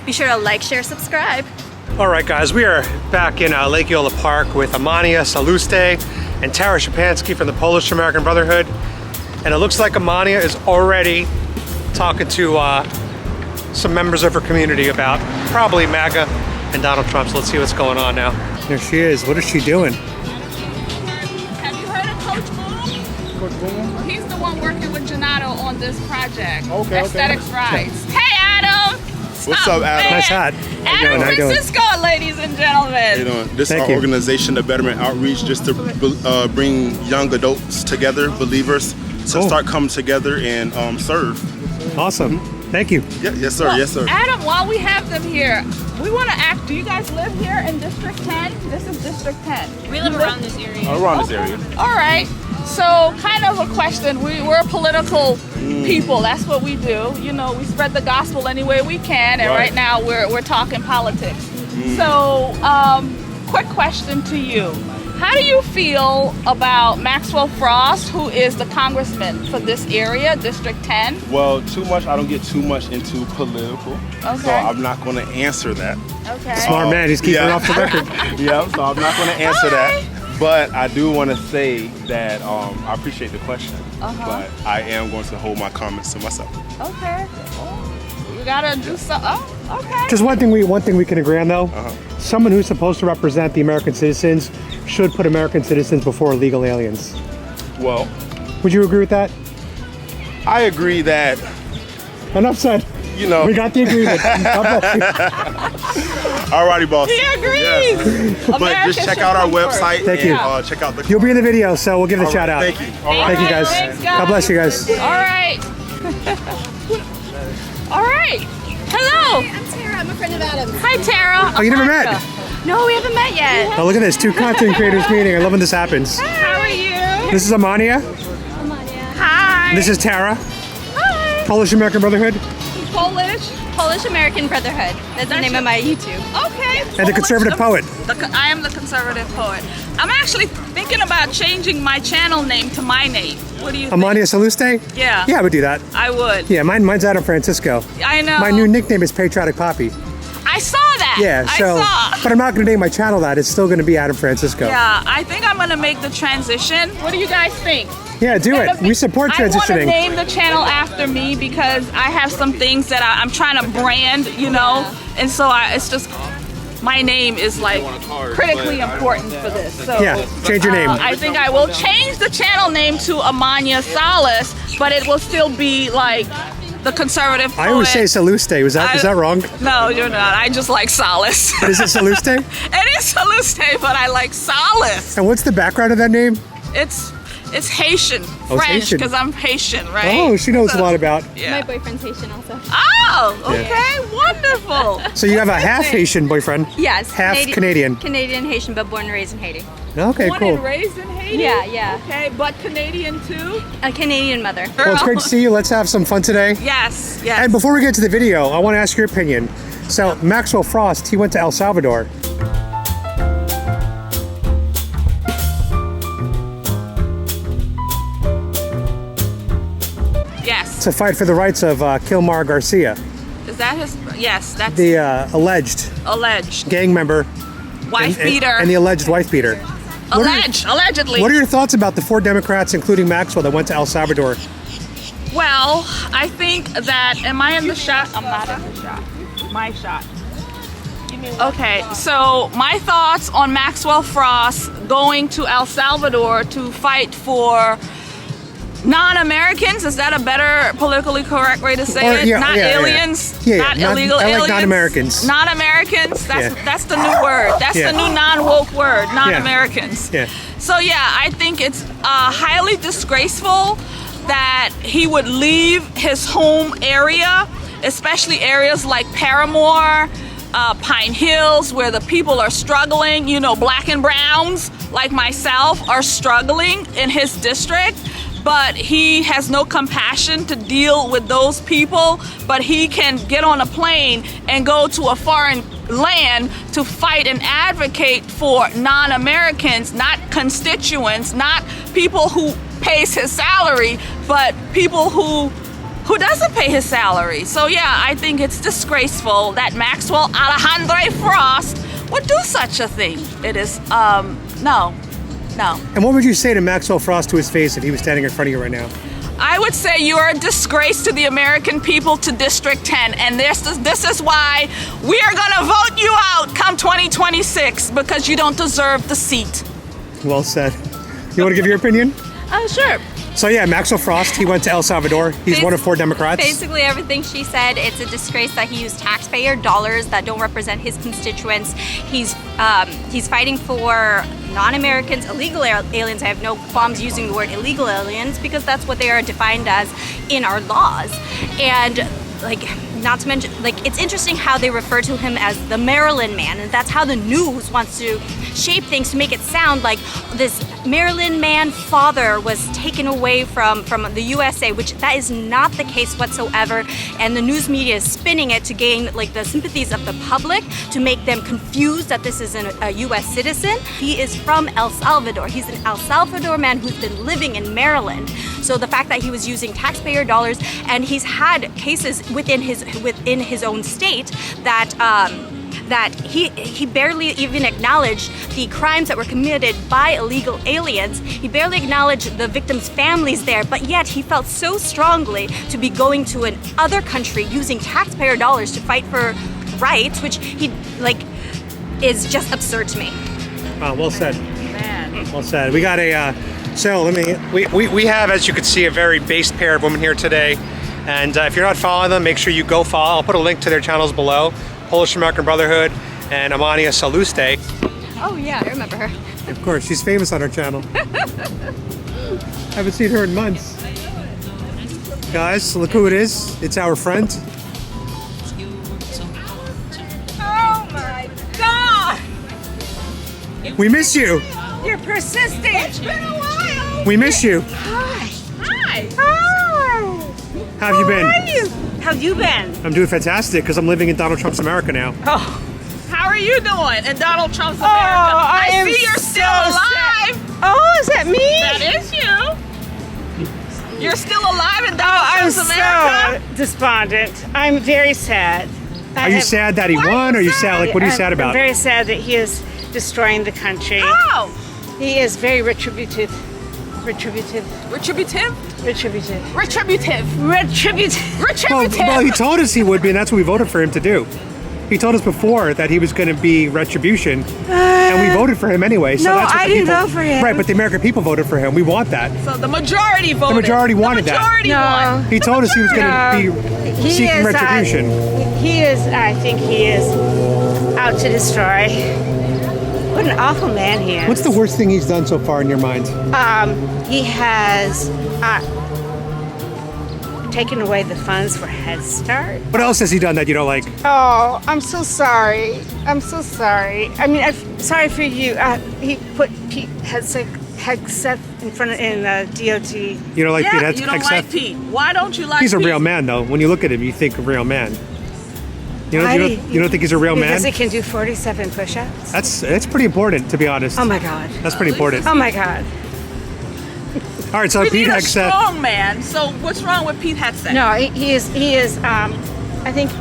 Be sure to like, share, subscribe. All right, guys, we are back in Lake Eola Park with Amania Saluste and Tara Shapansky from the Polish American Brotherhood. And it looks like Amania is already talking to some members of her community about probably MAGA and Donald Trump. So let's see what's going on now. There she is. What is she doing? Have you heard of Coach Boom? Coach Boom? He's the one working with Janato on this project. Okay. Aesthetics Rights. Hey, Adam. What's up, Adam? Nice hat. Adam Francisco, ladies and gentlemen. How you doing? This is our organization, the Betterment Outreach, just to bring young adults together, believers, to start coming together and serve. Awesome. Thank you. Yeah, yes, sir. Well, yes, sir. Adam, while we have them here, we want to ask, do you guys live here in District 10? This is District 10. We live around this area. Around this area. All right. So, kind of a question. We're political people. That's what we do. You know, we spread the gospel any way we can. And right now, we're talking politics. So, quick question to you. How do you feel about Maxwell Frost, who is the congressman for this area, District 10? Well, I don't get too much into political. Okay. So I'm not going to answer that. Okay. Smart man. He's keeping it off the record. Yeah, so I'm not going to answer that. But I do want to say that I appreciate the question, but I am going to hold my comments to myself. Okay. We gotta do something. Oh, okay. Just one thing we can agree on, though. Someone who's supposed to represent the American citizens should put American citizens before illegal aliens. Well, would you agree with that? I agree that. Enough said. You know, we got the agreement. Alrighty, boss. He agrees. Yes. But just check out our website. Thank you. Check out the. You'll be in the video, so we'll give it a shout out. Thank you. Thank you, guys. Thanks, God bless you guys. All right. All right. Hello. I'm Tara. I'm a friend of Adam's. Hi, Tara. Oh, you never met? No, we haven't met yet. Oh, look at this. 2 content creators meeting. I love when this happens. How are you? This is Amania. Hi. This is Tara. Hi. Polish American Brotherhood. Polish American Brotherhood. That's the name of my YouTube. Okay. And the conservative poet. I am the conservative poet. I'm actually thinking about changing my channel name to my name. What do you think? Amania Saluste? Yeah. Yeah, I would do that. I would. Yeah, mine's Adam Francisco. I know. My new nickname is PatrioticPapi. I saw that. Yeah, so, I saw. but I'm not going to name my channel that. It's still going to be Adam Francisco. Yeah, I think I'm going to make the transition. What do you guys think? Yeah, do it. We support transitioning. I want to name the channel after me because I have some things that I'm trying to brand, you know, and so it's just, my name is like critically important for this. So, yeah, change your name. I think I will change the channel name to Amania Salas, but it will still be like the conservative poet. I always say Saluste. Is that wrong? No, you're not. I just like Salas. But is it Saluste? It is Saluste, but I like Salas. And what's the background of that name? It's Haitian, French, because I'm Haitian, right? Oh, she knows a lot about. Yeah. My boyfriend's Haitian also. Oh, okay, wonderful. So you have a half Haitian boyfriend? Yes. Half Canadian. Canadian Haitian, but born and raised in Haiti. Okay, Born cool. and raised in Haiti? Yeah. Okay, but Canadian too? A Canadian mother. Well, it's great to see you. Let's have some fun today. Yes. And before we get to the video, I want to ask your opinion. So Maxwell Frost, he went to El Salvador. Yes. To fight for the rights of Kilmar Garcia. Is that his? Yes, that's the alleged gang member. Wife beater. And the alleged wife beater. Allegedly. What are your thoughts about the 4 Democrats, including Maxwell, that went to El Salvador? Well, I think that, am I in the shot? I'm not in the shot. My shot. Okay, so my thoughts on Maxwell Frost going to El Salvador to fight for non-Americans, is that a better politically correct way to say it? Not aliens, not illegal aliens. Like non-Americans. Non-Americans, that's the new word. That's the new non-woke word, non-Americans. Yeah. So yeah, I think it's highly disgraceful that he would leave his home area, especially areas like Paramore, Pine Hills, where the people are struggling, you know, black and browns like myself are struggling in his district. But he has no compassion to deal with those people, but he can get on a plane and go to a foreign land to fight and advocate for non-Americans, not constituents, not people who pays his salary, but people who who doesn't pay his salary. So yeah, I think it's disgraceful that Maxwell Alejandro Frost would do such a thing. It is, no. And what would you say to Maxwell Frost to his face if he was standing in front of you right now? I would say you are a disgrace to the American people, to District 10, and this is why we are gonna vote you out come 2026, because you don't deserve the seat. Well said. You want to give your opinion? Sure. So yeah, Maxwell Frost, he went to El Salvador. He's one of 4 Democrats. Basically everything she said, it's a disgrace that he used taxpayer dollars that don't represent his constituents. He's fighting for non-Americans, illegal aliens. I have no qualms using the word illegal aliens because that's what they are defined as in our laws. And not to mention, it's interesting how they refer to him as the Maryland man, and that's how the news wants to shape things to make it sound like this Maryland man father was taken away from the USA, which that is not the case whatsoever. And the news media is spinning it to gain the sympathies of the public, to make them confused that this is a US citizen. He is from El Salvador. He's an El Salvador man who's been living in Maryland. So the fact that he was using taxpayer dollars, and he's had cases within his own state that he barely even acknowledged the crimes that were committed by illegal aliens. He barely acknowledged the victims' families there, but yet he felt so strongly to be going to another country using taxpayer dollars to fight for rights, which is just absurd to me. Well said. Man. Well said. We got a we have, as you can see, a very based pair of women here today. And if you're not following them, make sure you go follow. I'll put a link to their channels below. Polish American Brotherhood and Amania Saluste. Oh yeah, I remember her. Of course, she's famous on our channel. Haven't seen her in months. Guys, look who it is. It's our friend. Oh my God! We miss you. You're persistent. It's been a while. We miss you. Hi. How have you been? How have you been? I'm doing fantastic because I'm living in Donald Trump's America now. Oh, how are you doing in Donald Trump's America? I see you're still alive. Oh, is that me? That is you. You're still alive in Donald Trump's America? I'm so despondent. I'm very sad. Are you sad that he won? Or are you sad? What are you sad about? I'm very sad that he is destroying the country. How? He is very retributive. Retributive? Well, he told us he would be, and that's what we voted for him to do. He told us before that he was going to be retribution, and we voted for him anyway. So no, that's what I didn't vote for him. Right, but the American people voted for him. We want that. So the majority voted. The majority wanted that. Won. He told us he was going to be seeking retribution. I think he is out to destroy. What an awful man he is. What's the worst thing he's done so far in your mind? He has taken away the funds for Head Start. What else has he done that you don't like? Oh, I'm so sorry. I'm so sorry. I mean, I'm sorry for you. He put Pete Hegseth in front of DOT. You don't like Pete Hegseth? You don't like Pete. Why don't you like He's Pete? a real man, though. When you look at him, you think a real man. You don't think he's a real man? Because he can do 47 push-ups? That's pretty important, to be honest. Oh my God. That's pretty important. Oh my God. All right, so We Pete need a Hegseth. strong man. So what's wrong with Pete Hegseth? No, he is. I think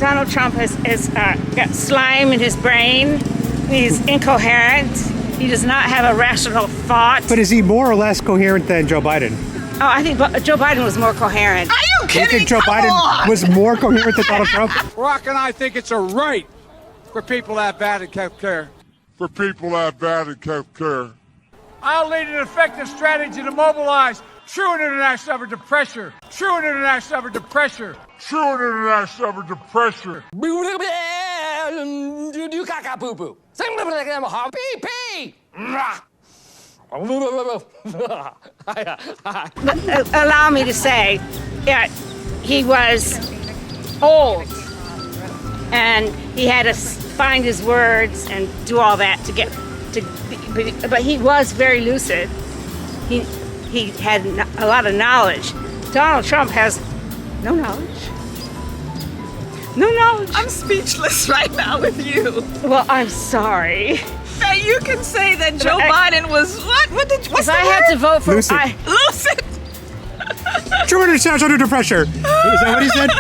Donald Trump has got slime in his brain. He's incoherent. He does not have a rational thought. But is he more or less coherent than Joe Biden? Oh, I think Joe Biden was more coherent. Are you kidding? You think Joe Come Biden on. was more coherent than Donald Trump? Rock and I think it's a right for people to have bad health care. I'll lead an effective strategy to mobilize true international effort to pressure. Allow me to say, he was old, and he had to find his words and do all that to get to. But he was very lucid. He had a lot of knowledge. Donald Trump has no knowledge. No knowledge. I'm speechless right now with you. Well, I'm sorry. Now you can say that Joe Biden was what? What's If the I word? had to vote for Lucid. Lucid. Tremendous stash under pressure. Is that what he said?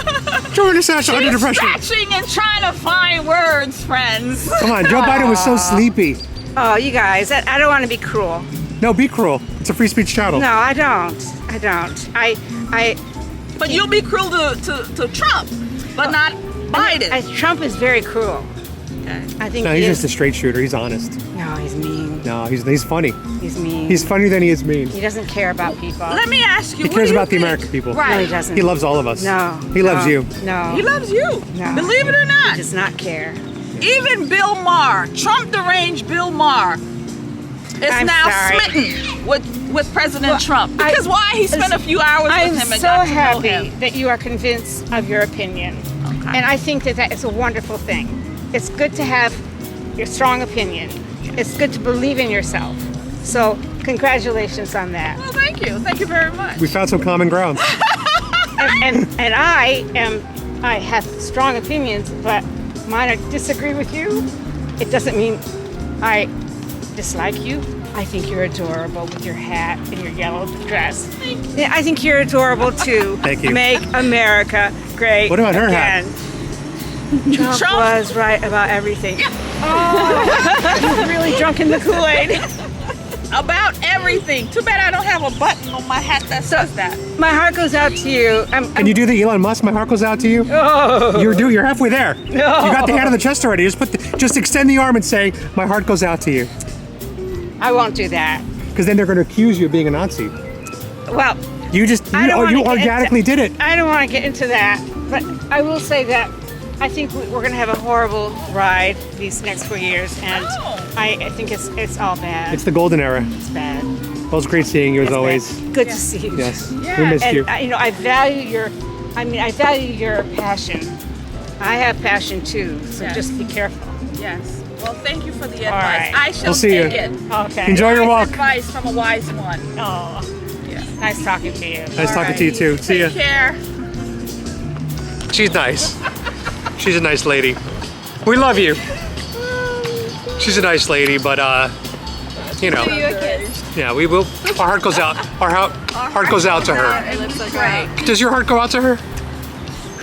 Tremendous stash under She's pressure. scratching and trying to find words, friends. Come on, Joe Biden was so sleepy. Oh, you guys, I don't want to be cruel. No, be cruel. It's a free speech channel. No, I don't. But you'll be cruel to Trump, but not Biden. Trump is very cruel. I think No, he's just a straight shooter. He's honest. No, he's mean. No, he's funny. He's mean. He's funnier than he is mean. He doesn't care about people. Let me ask you. He cares about the American people. No, he Right. doesn't. He loves all of us. No. He loves you. No. He loves you. No. Believe it or He not. does not care. Even Bill Maher, Trump deranged Bill Maher, is I'm now sorry. smitten with President Trump. I- Because why? He spent a few hours I'm with him and so got to know happy him. that you are convinced of your opinion. Okay. And I think that is a wonderful thing. It's good to have your strong opinion. It's good to believe in yourself. So congratulations on that. Well, thank you. Thank you very much. We found some common ground. And I have strong opinions, but mine disagree with you. It doesn't mean I dislike you. I think you're adorable with your hat and your yellow dress. Yeah, I think you're adorable too. Thank you. Make America great. What about her hat? again. Trump was right about everything. Oh, you're really drunk in the Kool-Aid. About everything. Too bad I don't have a button on my hat that says that. My heart goes out to you. Can you do the Elon Musk? My heart goes out to you. Oh. You're halfway there. You got the hand on the chest already. Just extend the arm and say, "My heart goes out to you." I won't do that. Because then they're going to accuse you of being a Nazi. Well, You I don't wanna you get into- organically did it. I don't want to get into that, but I will say that I think we're going to have a horrible ride these next 4 years, and Oh. I think it's all bad. It's the golden era. It's bad. Well, it was great seeing you as It's always. bad. Good to see you. Yes, Yeah. we missed And you. I value your passion. I have passion too, so Yes. just be careful. Yes. Well, thank you for the advice. right. I shall We'll see take you. it. Okay. Enjoy your Wise walk. advice from a wise one. Oh, Yeah. nice talking to you. Nice talking to you too. See ya. Take care. She's nice. She's a nice lady. We love you. She's a nice lady, but you know. Yeah, we will. Our heart goes out. Our heart goes out to her. It looks great. Does your heart go out to her?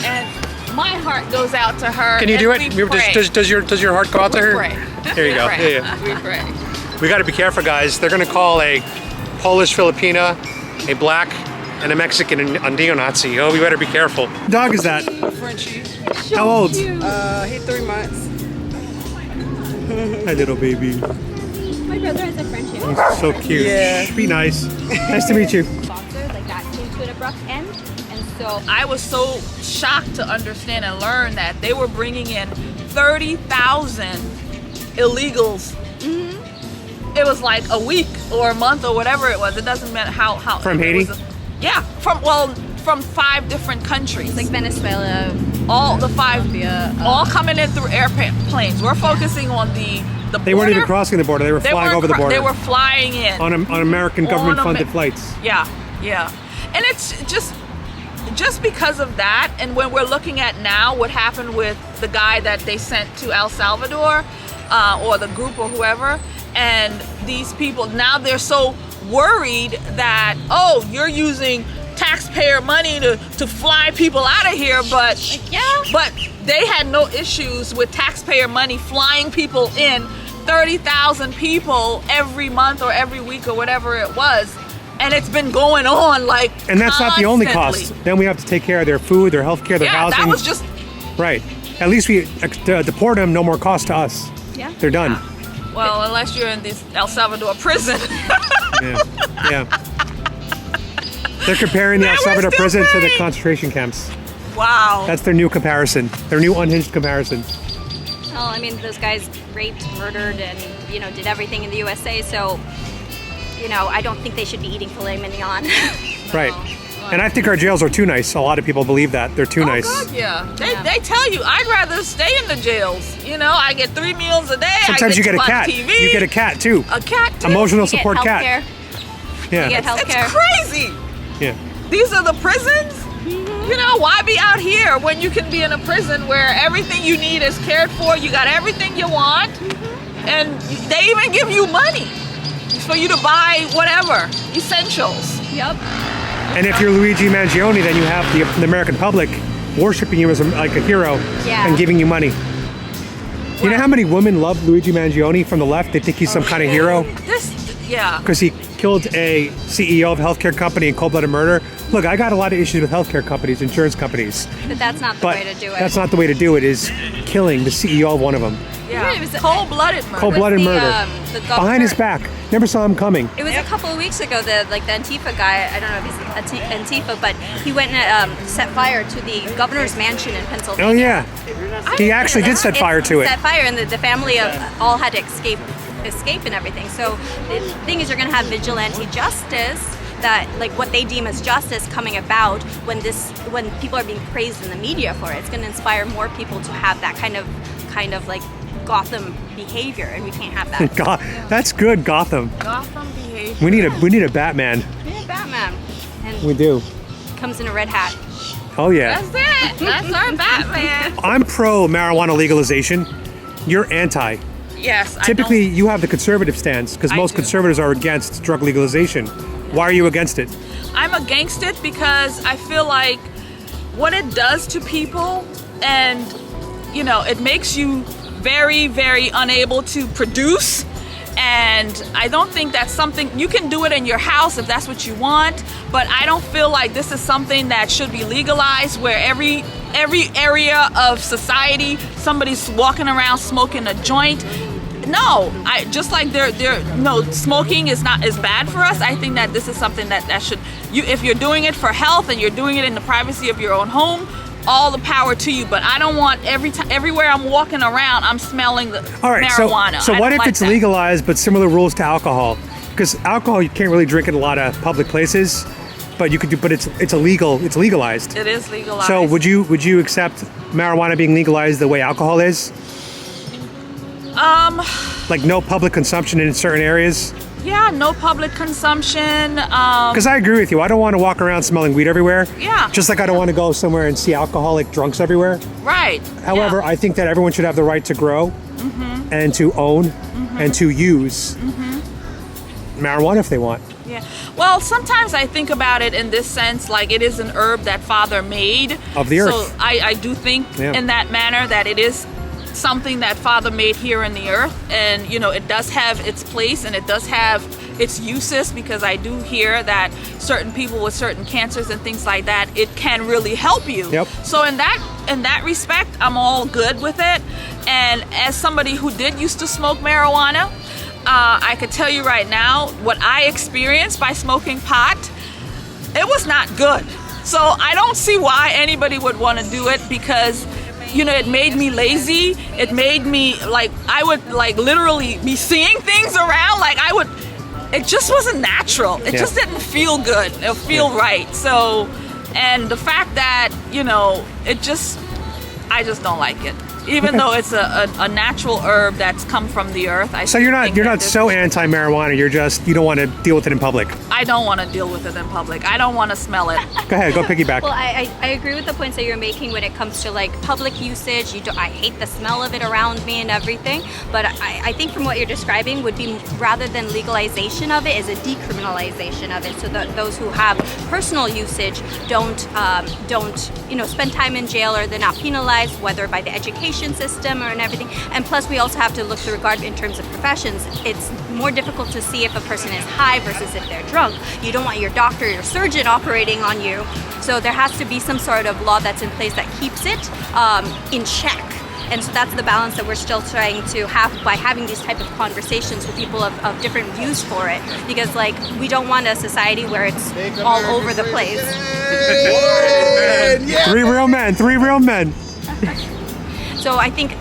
And my heart goes out to her. Can you do and it? we pray. Does your heart go out to We her? pray. There you go. Pray. Yeah. We pray. We got to be careful, guys. They're going to call a Polish Filipina, a black, and a Mexican a neo-Nazi. Oh, we better be careful. Dog is that? Frenchie. How old? He 3 months. Hi, little baby. My brother has a Frenchie. So cute. Yeah. Be nice. Nice to meet you. Sponsor, like that came to an abrupt end. And so I was so shocked to understand and learn that they were bringing in 30,000 illegals. It was like a week or a month or whatever it was. It doesn't matter how. From it Haiti? was yeah, from 5 different countries. like Venezuela, all the 5, Colombia, all coming in through airplanes. We're focusing on the border. They weren't even crossing the border. They were flying over the border They were flying in. on American government-funded flights. Yeah, yeah. And it's just because of that, and when we're looking at now what happened with the guy that they sent to El Salvador, or the group or whoever, and these people, now they're so worried that, oh, you're using taxpayer money to fly people out of here, but they had no issues with taxpayer money flying people in, 30,000 people every month or every week or whatever it was. And it's been going on like And that's not the only cost. constantly. Then we have to take care of their food, their health care, their Yeah, housing. that was just Right. At least we deport them, no more cost to us. Yeah. They're done. well, unless you're in this El Salvador prison. Yeah. Yeah. They're comparing the El That was Salvador still prison to the great. concentration camps. Wow. That's their new comparison. Their new unhinged comparison. well, I mean, those guys raped, murdered, and, did everything in the USA. So, I don't think they should be eating filet mignon. Right. And I think our jails are too nice. A lot of people believe that. They're too Oh, nice. God, yeah. They tell you, I'd rather stay in the jails. I get 3 meals a day. Sometimes I you get a to watch cat. TV. You get a cat too. A cat too. Emotional You get support cat. healthcare. Yeah. You get It's healthcare. crazy. Yeah. These are the prisons? Why be out here when you can be in a prison where everything you need is cared for, you got everything you want, and they even give you money for you to buy whatever, essentials. Yep. And if you're Luigi Mangione, then you have the American public worshiping you as like a hero Yeah. and giving you money. You know how many women love Luigi Mangione from the left? They think he's some kind of hero Yeah. because he killed a CEO of a healthcare company in cold-blooded murder. Look, I got a lot of issues with healthcare companies, insurance companies, But that's not the but way to do it. that's not the way to do it. Is killing the CEO of one of them, Yeah. It was- Cold-blooded murder. cold-blooded the, murder, the behind his governor- back. Never saw him coming. It was a couple of weeks ago, the Antifa guy, I don't know if he's Antifa, but he went and set fire to the governor's mansion in Pennsylvania. Oh yeah, he actually did set fire to it. Set fire, and the family of all had to escape and everything. So the thing is, you're going to have vigilante justice, that like what they deem as justice coming about when people are being praised in the media for it. It's going to inspire more people to have that kind of like Gotham behavior, and we can't have that. God, that's good, Gotham. Gotham behavior. We need a Batman. Yeah, Batman, and We do. comes in a red hat. Oh yeah. That's it. That's our Batman. I'm pro marijuana legalization. You're anti. Yes. Typically, you have the conservative stance because I most do. conservatives are against drug legalization. Why are you against it? I'm against it because I feel like what it does to people, and it makes you very, very unable to produce. And I don't think that's something you can do it in your house if that's what you want, but I don't feel like this is something that should be legalized where every area of society somebody's walking around smoking a joint. No, just like smoking is bad for us. I think that this is something that should, if you're doing it for health and you're doing it in the privacy of your own home, all the power to you. But I don't want everywhere I'm walking around, I'm smelling the All right. marijuana. So I what don't if like it's that. legalized but similar rules to alcohol? Because alcohol you can't really drink in a lot of public places, but you could do. But it's illegal. It's legalized. It is legalized. So would you accept marijuana being legalized the way alcohol is? Like no public consumption in certain areas? Yeah, no public consumption. Because I agree with you. I don't want to walk around smelling weed everywhere. Yeah. Just like I don't want to go somewhere and see alcoholic drunks everywhere. Right. However, yeah. I think that everyone should have the right to grow and to own and to use marijuana if they want. Yeah. Well, sometimes I think about it in this sense, like it is an herb that Father made. Of the earth. So I do think Yeah. in that manner that it is something that Father made here in the earth. And, it does have its place and it does have its uses, because I do hear that certain people with certain cancers and things like that, it can really help you. Yep. So in that respect, I'm all good with it. And as somebody who did used to smoke marijuana, I could tell you right now, what I experienced by smoking pot, it was not good. So I don't see why anybody would want to do it, because it made me lazy. It made me I would literally be seeing things around. It just wasn't natural. It just didn't feel good. It feel right. So, and the fact that, I just don't like it. Even though it's a natural herb that's come from the earth. So you're not so anti-marijuana. You don't want to deal with it in public. I don't want to deal with it in public. I don't want to smell it. Go ahead, go piggyback. Well, I agree with the points that you're making when it comes to public usage. I hate the smell of it around me and everything. But I think from what you're describing would be, rather than legalization of it, is a decriminalization of it, so that those who have personal usage don't spend time in jail, or they're not penalized, whether by the education system or and everything. And plus, we also have to look through regard in terms of professions. It's more difficult to see if a person is high versus if they're drunk. You don't want your doctor or your surgeon operating on you. So there has to be some sort of law that's in place that keeps it in check. And so that's the balance that we're still trying to have by having these type of conversations with people of different views for it. Because we don't want a society where it's all over the place. Three real men. So I think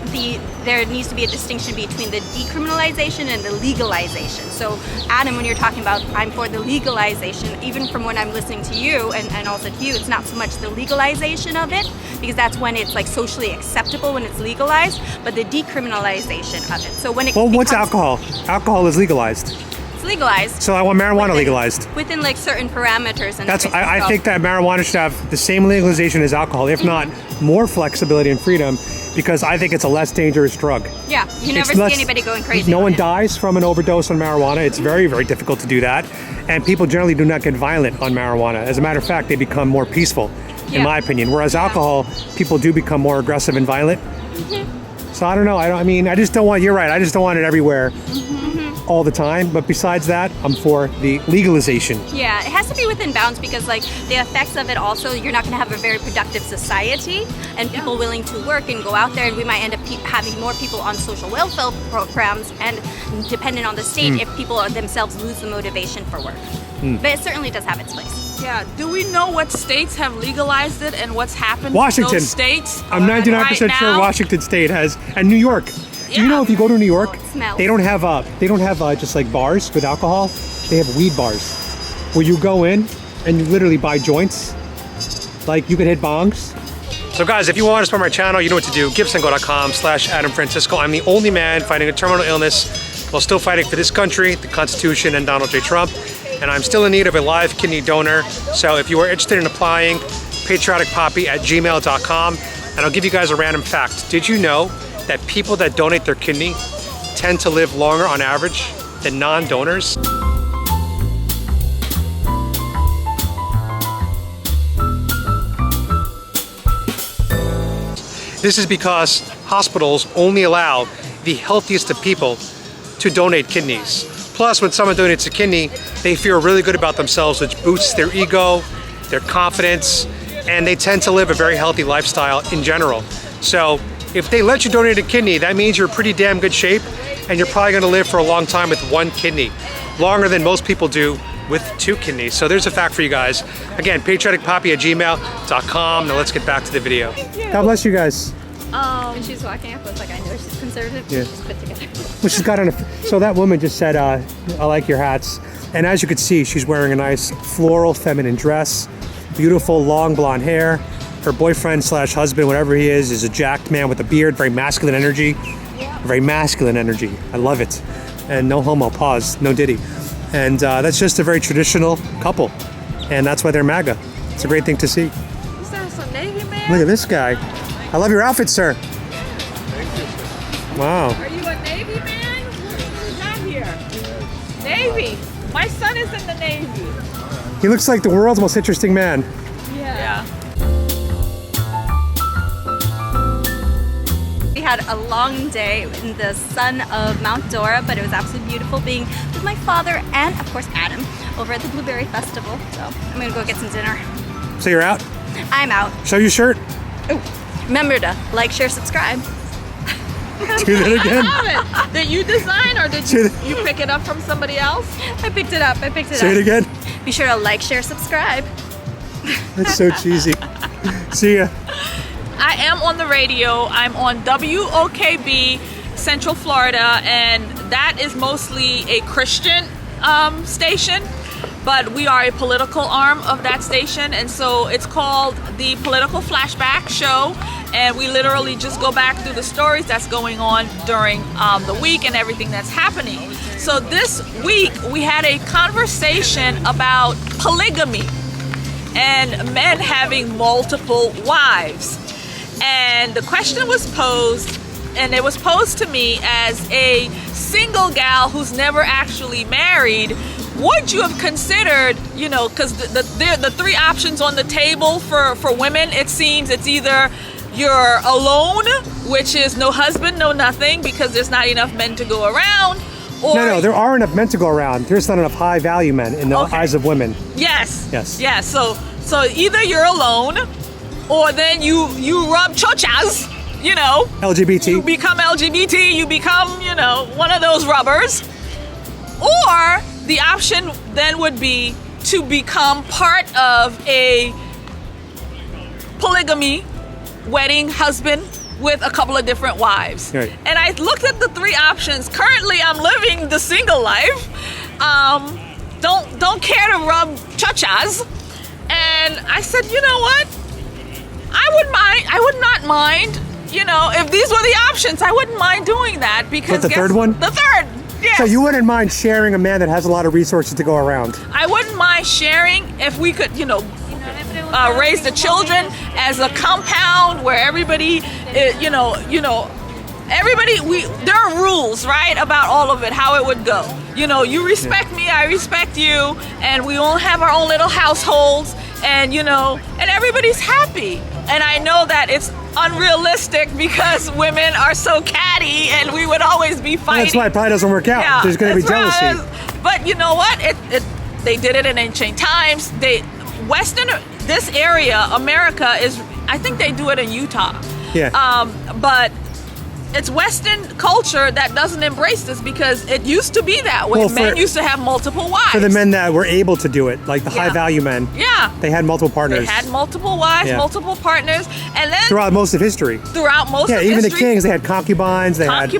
there needs to be a distinction between the decriminalization and the legalization. So Adam, when you're talking about I'm for the legalization, even from when I'm listening to you and also to you, it's not so much the legalization of it, because that's when it's socially acceptable when it's legalized, but the decriminalization of it. So when it Well, what's becomes- alcohol? Alcohol is legalized. It's legalized. So I want marijuana legalized. Within like certain parameters. And That's everything. I So- think that marijuana should have the same legalization as alcohol, if not more flexibility and freedom, because I think it's a less dangerous drug. Yeah, you never It's see less- anybody going crazy. No on one it. dies from an overdose on marijuana. It's very, very difficult to do that. And people generally do not get violent on marijuana. As a matter of fact, they become more peaceful, Yeah. in my opinion. Whereas alcohol, people do become more aggressive and violent. So I don't know. I mean, I just don't want, you're right, I just don't want it everywhere all the time. But besides that, I'm for the legalization. Yeah, it has to be within bounds because like the effects of it also, you're not going to have a very productive society and people willing to work and go out there, and we might end up having more people on social welfare programs, and dependent on the state, if people themselves lose the motivation for work. But it certainly does have its place. Yeah. Do we know what states have legalized it and what's happened Washington. in those states? I'm 99% right sure now? Washington State has, and New York. Do you know if you go to New York, Oh, it smells. they don't have just like bars with alcohol. They have weed bars where you go in and you literally buy joints. Like you could hit bongs. So guys, if you want to support my channel, you know what to do. Gibsongo.com/Adam Francisco. I'm the only man fighting a terminal illness while still fighting for this country, the Constitution, and Donald J. Trump. And I'm still in need of a live kidney donor. So if you are interested in applying, PatrioticPapi@gmail.com. And I'll give you guys a random fact. Did you know that people that donate their kidney tend to live longer on average than non-donors? This is because hospitals only allow the healthiest of people to donate kidneys. Plus, when someone donates a kidney, they feel really good about themselves, which boosts their ego, their confidence, and they tend to live a very healthy lifestyle in general. So if they let you donate a kidney, that means you're in pretty damn good shape, and you're probably gonna live for a long time with one kidney, longer than most people do with 2 kidneys. So there's a fact for you guys. Again, PatrioticPapi@gmail.com. Now let's get back to the video. God bless you guys. When she was walking up, I was like, I know she's conservative. Yeah. She's put together. Well, she's got on so that woman just said, I like your hats. And as you can see, she's wearing a nice floral feminine dress, beautiful long blonde hair. Her boyfriend/husband, whatever he is a jacked man with a beard, very masculine energy. Very masculine energy. I love it. And no homo, pause, no diddy. And that's just a very traditional couple. And that's why they're MAGA. It's a great thing to see. Is that some Navy man? Look at this guy. I love your outfit, sir. Wow. Are you a Navy man? What you got here? Navy. My son is in the Navy. He looks like the world's most interesting man. Yeah. We had a long day in the sun of Mount Dora, but it was absolutely beautiful being with my father and, of course, Adam over at the Blueberry Festival. So I'm gonna go get some dinner. So you're out? I'm out. Show your shirt. Remember to like, share, subscribe. Do that again. Love it. Did you design or did Say you, that- you pick it up from somebody else? I picked it up. Say it again. Be sure to like, share, subscribe. That's so cheesy. See ya. I am on the radio. I'm on WOKB Central Florida, and that is mostly a Christian station, but we are a political arm of that station, and so it's called the Political Flashback Show, and we literally just go back through the stories that's going on during the week and everything that's happening. So this week we had a conversation about polygamy and men having multiple wives. And the question was posed, and it was posed to me as a single gal who's never actually married. Would you have considered, you know, because the 3 options on the table for women, it seems it's either you're alone, which is no husband, no nothing, because there's not enough men to go around. Or, No, there are enough men to go around. There's not enough high value men in the eyes of women. Yes. Yes. Yeah. So either you're alone, or then you rub chochas, you know. LGBT. You become LGBT. You become, you know, one of those rubbers. Or the option then would be to become part of a polygamy wedding husband with a couple of different wives. Right. And I looked at the 3 options. Currently, I'm living the single life. Don't care to rub chochas. And I said, you know what? I would not mind, you know, if these were the options, I wouldn't mind doing that because But the third one? The third. Yes. So you wouldn't mind sharing a man that has a lot of resources to go around? I wouldn't mind sharing if we could, raise the children as a compound where everybody, there are rules, right, about all of it, how it would go. You respect me, I respect you, and we all have our own little households, and everybody's happy. And I know that it's unrealistic because women are so catty and we would always be fighting. That's why it probably doesn't work out. Yeah, There's going to be jealousy. Right. But you know what? They did it in ancient times. This area, America, I think they do it in Utah. Yeah. But it's Western culture that doesn't embrace this because it used to be that way. Men used to have multiple wives. For the men that were able to do it, like the high value men. Yeah. They had multiple partners. They had multiple wives, multiple partners, and then throughout most of history. Yeah, even the kings, they had concubines, they had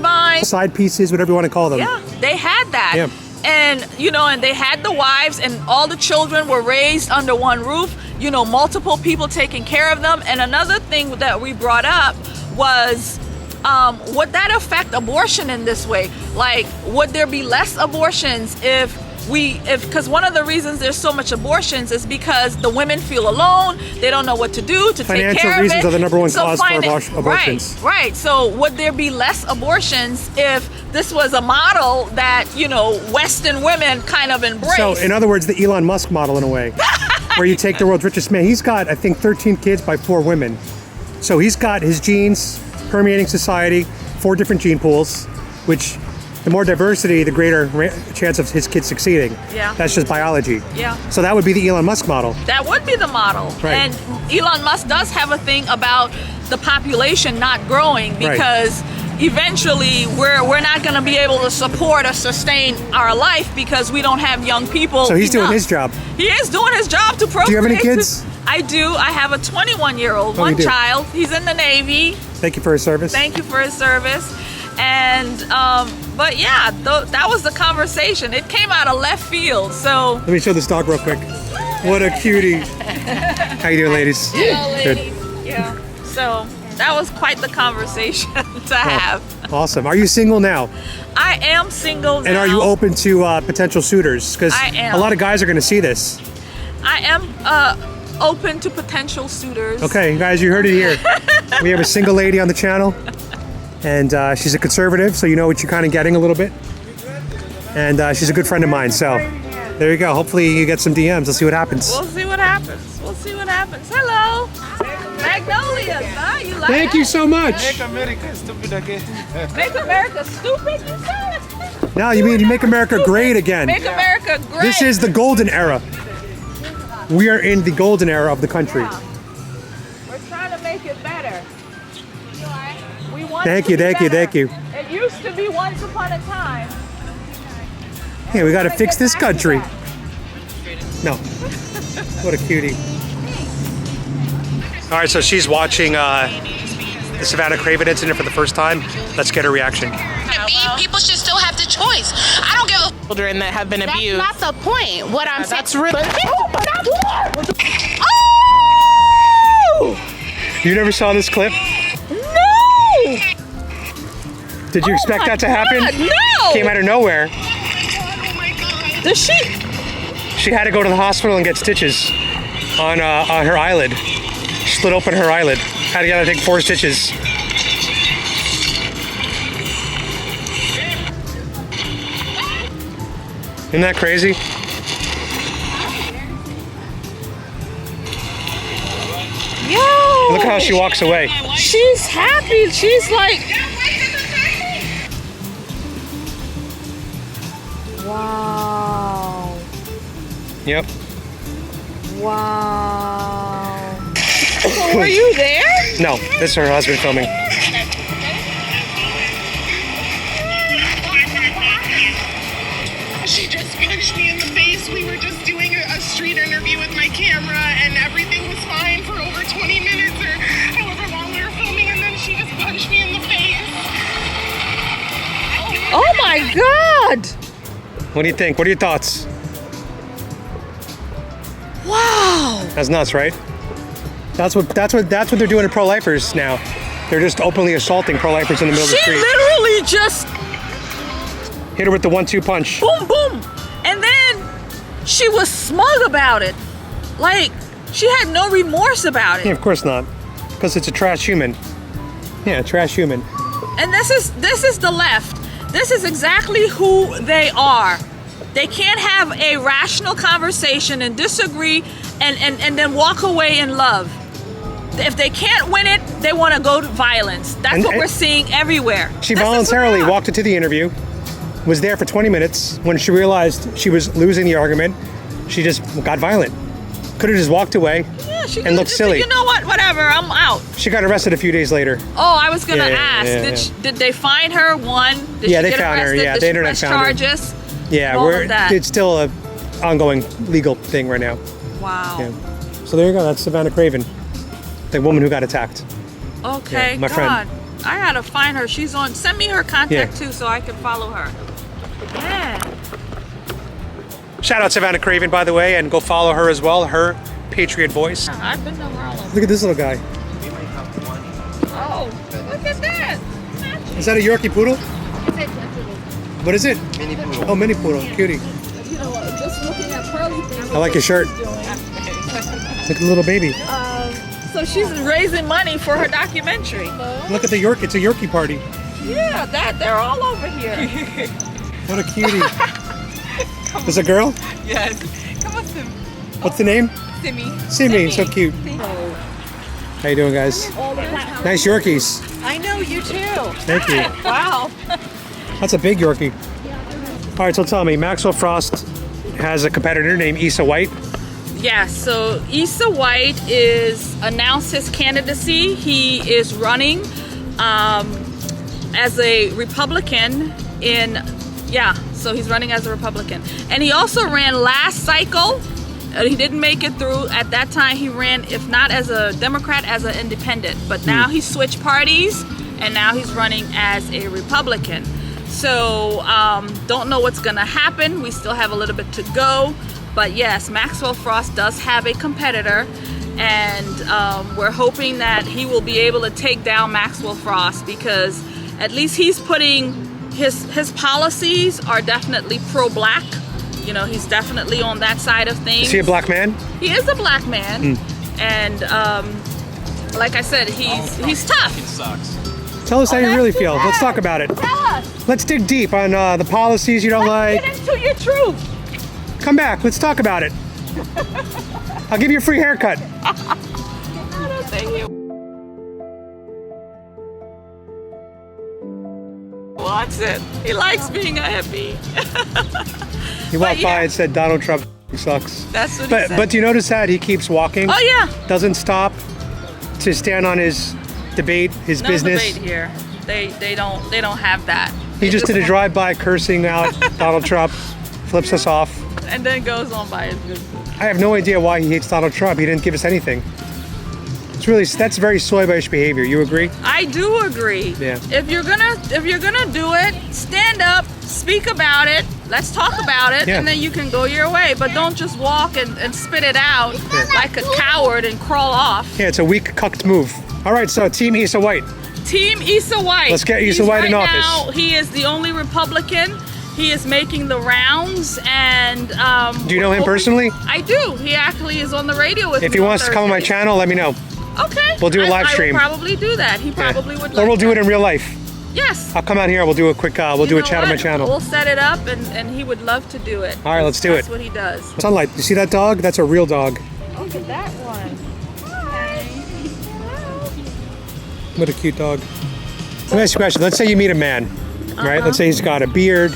side pieces, whatever you want to call them. Yeah, they had that. Yeah. And and they had the wives, and all the children were raised under one roof. Multiple people taking care of them. And another thing that we brought up was, would that affect abortion in this way? Like, would there be less abortions because one of the reasons there's so much abortions is because the women feel alone, they don't know what to do to take care of it. Financial reasons are the number one cause for abortions. Right. So would there be less abortions if this was a model that, Western women kind of embrace? So, in other words, the Elon Musk model in a way, where you take the world's richest man. He's got, I think, 13 kids by 4 women. So he's got his genes permeating society, 4 different gene pools, which the more diversity, the greater chance of his kids succeeding. Yeah. That's just biology. Yeah. So that would be the Elon Musk model. That would be the model. Right. And Elon Musk does have a thing about the population not growing because eventually we're not going to be able to support or sustain our life because we don't have young people. So he's doing his job. He is doing his job to procreate. Do you have any kids? I do. I have a 21-year-old, one child. He's in the Navy. Thank you for his service. Thank you for his service. And, but yeah, that was the conversation. It came out of left field, so. Let me show this dog real quick. What a cutie. How you doing, ladies? Hello, ladies. Good. Yeah. So that was quite the conversation to have. Awesome. Are you single now? I am single now. And are you open to potential suitors? Because a lot of guys are going to see this. I am open to potential suitors. Okay, guys, you heard it here. We have a single lady on the channel. And she's a conservative, so you know what you're kind of getting a little bit. And she's a good friend of mine, so there you go. Hopefully you get some DMs. Let's see what happens. We'll see what happens. Hello. Magnolias, huh? You like Thank you so much. Make America stupid again. Make America stupid, you said? No, you mean make America great again. Make America great. This is the golden era. We are in the golden era of the country. We're trying to make it better. Thank you. It used to be once upon a time. Hey, we got to fix this country. No. What a cutie. All right, so she's watching the Savannah Craven incident for the first time. Let's get her reaction. People should still have the choice. I don't give a children that have been abused. That's not the point. What I'm saying. That's really. Oh! You never saw this clip? No! Did you expect that to happen? No! Came out of nowhere. The sheep. She had to go to the hospital and get stitches on her eyelid. She split open her eyelid. Had to take 4 stitches. Isn't that crazy? Yo! Look how she walks away. She's happy. She's like. Wow. Yep. Wow. So were you there? No, this is her husband filming. She just punched me in the face. We were just doing a street interview with my camera and everything was fine for over 20 minutes or however long we were filming, and then she just punched me in the face. Oh my God! What do you think? What are your thoughts? Wow! That's nuts, right? That's what they're doing to pro-lifers now. They're just openly assaulting pro-lifers in the middle of the She street. literally just Hit her with the 1-2 punch. Boom, boom. And then she was smug about it. Like, she had no remorse about it. Yeah, of course not. Because it's a trash human. Yeah, trash human. And this is the left. This is exactly who they are. They can't have a rational conversation and disagree and then walk away in love. If they can't win it, they want to go to violence. That's what we're seeing everywhere. She voluntarily walked into the interview, was there for 20 minutes. When she realized she was losing the argument, she just got violent. Could have just walked away and looked silly. You know what? Whatever, I'm out. She got arrested a few days later. Oh, I was going to ask. Did they find her? One? Did she they get found her. arrested? Yeah, Did the she internet press found charges? her. Yeah, All of that. It's still a ongoing legal thing right now. Wow. Yeah. So there you go. That's Savannah Craven, the woman who got attacked. Okay, Yeah, my God. friend. I gotta find her. She's on. Send me her contact too, so I can follow her. Yeah. Shout out Savannah Craven, by the way, and go follow her as well. Her Patriot voice. I've been to Harlem. Look at this little guy. Oh, look at that. Is that a Yorkie poodle? What is it? Mini poodle. Oh, mini poodle. Cutie. You know, just looking at Pearly things. I like your shirt. Look at the little baby. So she's raising money for her documentary. Look at the York. It's a Yorkie party. Yeah, they're all over here. What a cutie. Is a girl? Yes. Come on, Sim. What's the name? Simmy. Simmy. So cute. How you doing, guys? Nice Yorkies. I know, you too. Thank you. Wow. That's a big Yorkie. All right, so tell me, Maxwell Frost has a competitor named Issa White. Yeah, so Issa White is announced his candidacy. He is running as a Republican so he's running as a Republican. And he also ran last cycle. He didn't make it through. At that time, he ran, if not as a Democrat, as an independent. But now he switched parties, and now he's running as a Republican. So don't know what's gonna happen. We still have a little bit to go. But yes, Maxwell Frost does have a competitor, and we're hoping that he will be able to take down Maxwell Frost, because at least he's putting his policies are definitely pro-black. You know, he's definitely on that side of things. Is he a black man? He is a black man, and like I said, he's tough. Tell us how you really feel. Let's talk about it. Tell us. Let's dig deep on the policies you don't like. Get into your truth. Come back. Let's talk about it. I'll give you a free haircut. Thank you. Watch it. He likes being a hippie. He walked by and said Donald Trump sucks. That's what he said. But do you notice that he keeps walking? Oh yeah. Doesn't stop to stand on his debate, his No business. debate here. They don't have that. He just did a drive-by cursing out Donald Trump, flips us off. And then goes on by his business. I have no idea why he hates Donald Trump. He didn't give us anything. That's very soy-ish behavior. You agree? I do agree. Yeah. If you're gonna do it, stand up, speak about it. Let's talk about it, Yeah. and then you can go your way. But don't just walk and spit it out like a coward and crawl off. Yeah, it's a weak, cucked move. All right, so Team Issa White. Team Issa White. Let's get Issa White in right office. Now, he is the only Republican. He is making the rounds, and Do you know him personally? I do. He actually is on the radio with me. If he wants to come on my channel, let me know. Okay. We'll do a live I stream. will probably do that. He probably would. Or we'll do it in real life. Yes. I'll come out here. We'll do a quick. We'll do a chat on my channel. We'll set it up, and he would love to do it. All right, let's do it. That's what he does. Sunlight. You see that dog? That's a real dog. Look at that one. What a cute dog. Let me ask you a question. Let's say you meet a man, right? Let's say he's got a beard.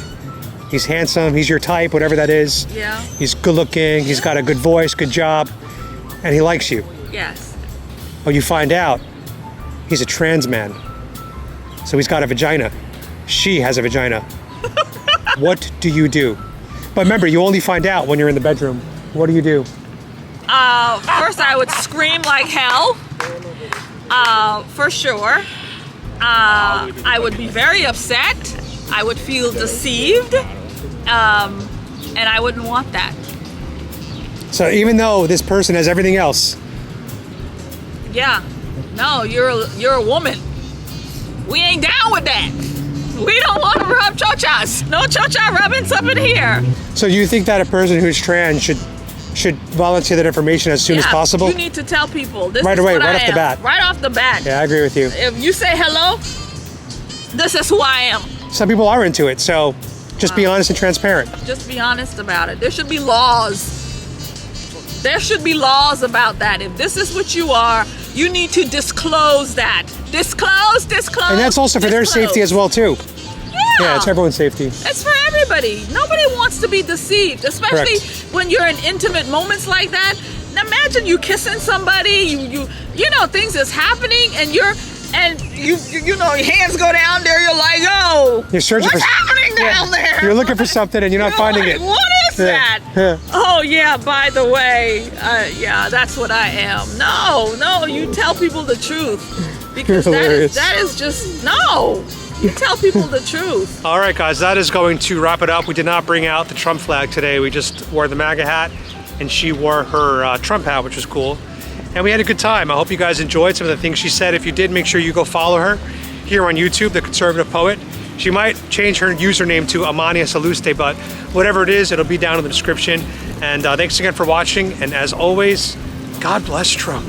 He's handsome. He's your type, whatever that is. Yeah. He's good looking. He's got a good voice, good job, and he likes you. Yes. Oh, you find out he's a trans man. So he's got a vagina. She has a vagina. What do you do? But remember, you only find out when you're in the bedroom. What do you do? First, I would scream like hell. For sure. I would be very upset. I would feel deceived. And I wouldn't want that. So even though this person has everything else, Yeah. No, you're a woman. We ain't down with that. We don't want to rub chochas. No chocha rubbings up in here. So you think that a person who's trans should volunteer that information as soon as possible? You need to tell people. This Right is away, what right I off the am. bat. Right off the bat. Yeah, I agree with you. If you say hello, this is who I am. Some people are into it, so just be honest and transparent. Just be honest about it. There should be laws. There should be laws about that. If this is what you are, you need to disclose that. Disclose. And that's also for their safety as well, too. Yeah, it's for everyone's safety. It's for everybody. Nobody wants to be deceived, especially when you're in intimate moments like that. Now imagine you kissing somebody, you know things is happening, and you know your hands go down there. You're like, oh, You're searching what's happening down there? You're looking for something and you're not finding like, it. What is that? Oh yeah. By the way, yeah, that's what I am. No, you tell people the truth because that is just no. You tell people the truth. All right, guys, that is going to wrap it up. We did not bring out the Trump flag today. We just wore the MAGA hat, and she wore her Trump hat, which was cool. And we had a good time. I hope you guys enjoyed some of the things she said. If you did, make sure you go follow her here on YouTube, The Conservative Poet. She might change her username to Amania Saluste, but whatever it is, it'll be down in the description. And thanks again for watching. And as always, God bless Trump.